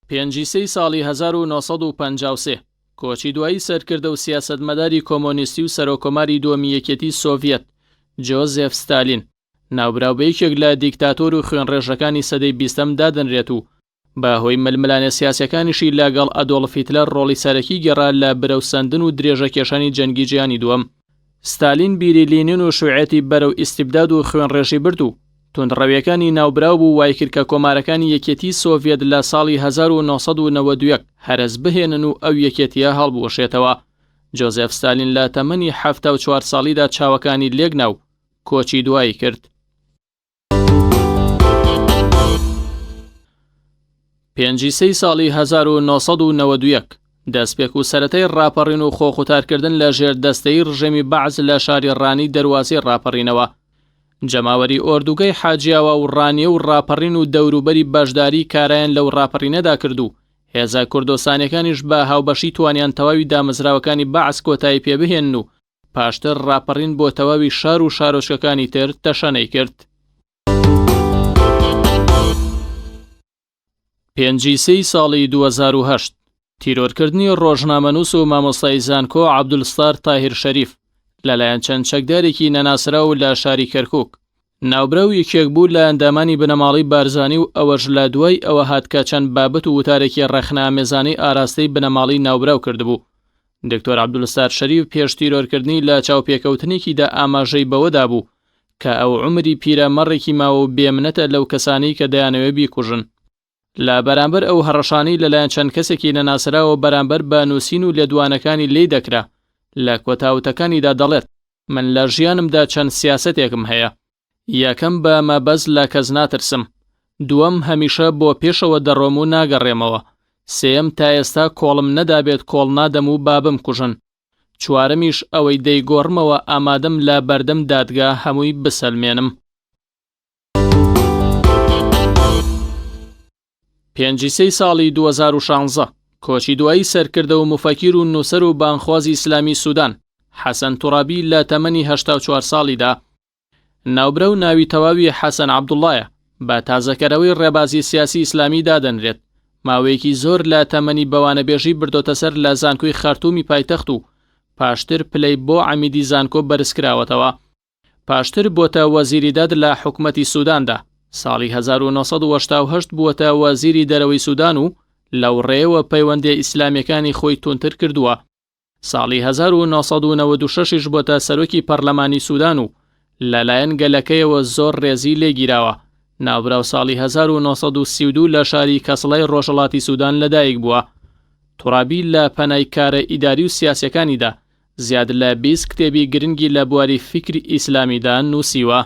پێنجی ساڵی 1953 کۆچی دوایی سەرکردە و سیاسەتمەداری کۆمۆنیستی و سەرۆکۆماری دووەمی یەکێتی سۆڤیەت جۆزێف ستالین ناوبراوبەیەکێک لە دیکتاتۆر و خوێنڕێژەکانی سەدەی 20م دادەنرێت و بەهۆی ململانە سیاسەکانیشی لەگەڵ ئەدۆڵف هیتلەر ڕۆڵی سەرەکی گەڕا لە برەوسەندن و درێژەکێشانی جەنگی جیهانی دووەم. ستالین بیری لینین و شوعەتی بەرەو ئیستیبداد و خوێنڕێژی برد و توندڕەویەکانی ناوبراو بوو وای کرد کە کۆمارەکانی یەکێتی سۆڤیەت لە ساڵی 1992 هەرس بهێنن و ئەو یەکێتیە هەڵبوەشێتەوە. جۆزێف ستالین لە تەمەنی 74 ساڵیدا چاوەکانی لێکنا و کۆچی دوایی کرد. پێنجی ساڵی 1991 دەستپێک و سەرەتای ڕاپەڕین و خۆخوتارکردن لە ژێر دەستەی ڕژێمی بەعز لە شاری ڕانی دەروازەی ڕاپەڕینەوە. جەماوەری ئۆردوگای حاجیاوە و ڕانیە و ڕاپەڕین و دەوروبەری بەشداری کارایان لەو ڕاپەڕینەدا کرد و هێزە کوردستانیەکانیش بە هاوبەشی توانیان تەواوی دامەزراوەکانی بەعز کۆتایی پێبهێن و پاشتر ڕاپەڕین بۆ تەواوی شار و شارۆچکەکانی تر تەشەنەی کرد. پێنجی ساڵی 2008 تیرۆرکردنی ڕۆژنامەنووس و مامۆستای زانکۆ عەبدولستار تاهیر شەریف لەلایەن چەند چەکدارێکی نەناسرا و لە شاری کەرکووک ناوبراو یەکێک بوو لە ئەندامانی بنەماڵی بارزانی و ئەوەش لە دوای ئەوە هات کە چەند بابەت و وتارێکی ڕەخنەئامێزانەی ئاراستەی بنەماڵی ناوبراو کردبوو. دکتۆر عەبدولستار شەریف پێش تیرۆرکردنی لە چاوپێکەوتنێکیدا ئاماژەی بەوەدا بوو کە ئەو عومری پیرەمەڕێکی ماوە و بێمنەتە لەو کەسانەی کە دەیانەوێ بیکوژن. لە بەرامبەر ئەو هەڕەشانەی لەلایەن چەند کەسێکی نەناسراوە بەرامبەر بە نووسین و لێدوانەکانی لێی دەکرا لە کۆتاوتەکانیدا دەڵێت من لە ژیانمدا چەند سیاسەتێکم هەیە. یەکەم بە مەبەز لە کەس ناترسم، دووەم هەمیشە بۆ پێشەوە دەڕۆم و ناگەڕێمەوە، سێم تا ئێستا کۆڵم نەدابێت کۆڵ نادەم و بابم کوژن، چوارەمیش ئەوەی دەیگۆڕمەوە ئامادەم لە بەردەم دادگا هەمووی بسەلمێنم. پێنجی ساڵی 2016 کۆچی دوایی سەرکردە و مفەکیر و نووسەر و بانخوازی ئیسلامی سوودان حەسەن توڕابی لە تەمەنی 84 ساڵیدا ناوبرە و ناوی تەواوی حەسەن عەبدوڵڵایە بە تازەکەرەوەی ڕێبازی سیاسی ئیسلامی دادەنرێت. ماوەیەکی زۆر لە تەمەنی بەوانەبێژی بردۆتە سەر لە زانکۆی خارتومی پایتەخت و پاشتر پلەی بۆ عەمیدی زانکۆ بەرزکراوەتەوە. پاشتر بۆتە وەزیری داد لە حکومەتی سووداندا. ساڵی 1988 بووەتە وەزیری دەرەوەی سوودان و لەو ڕێەوە پەیوەندی ئیسلامیەکانی خۆی تونتر کردووە. ساڵی 1996 بووەتە سەرۆکی پەرلەمانی سوودان و لەلایەن گەلەکەیەوە زۆر ڕێزی لێگیراوە. ناوبراو ساڵی 1932 لە شاری کەسڵای ڕۆژهەڵاتی سوودان لەدایک بووە. توڕابی لە پەنای کارە ئیداری و سیاسیەکانیدا زیاد لە 20 کتێبی گرنگی لە بواری فیکری ئیسلامیدا نووسیوە.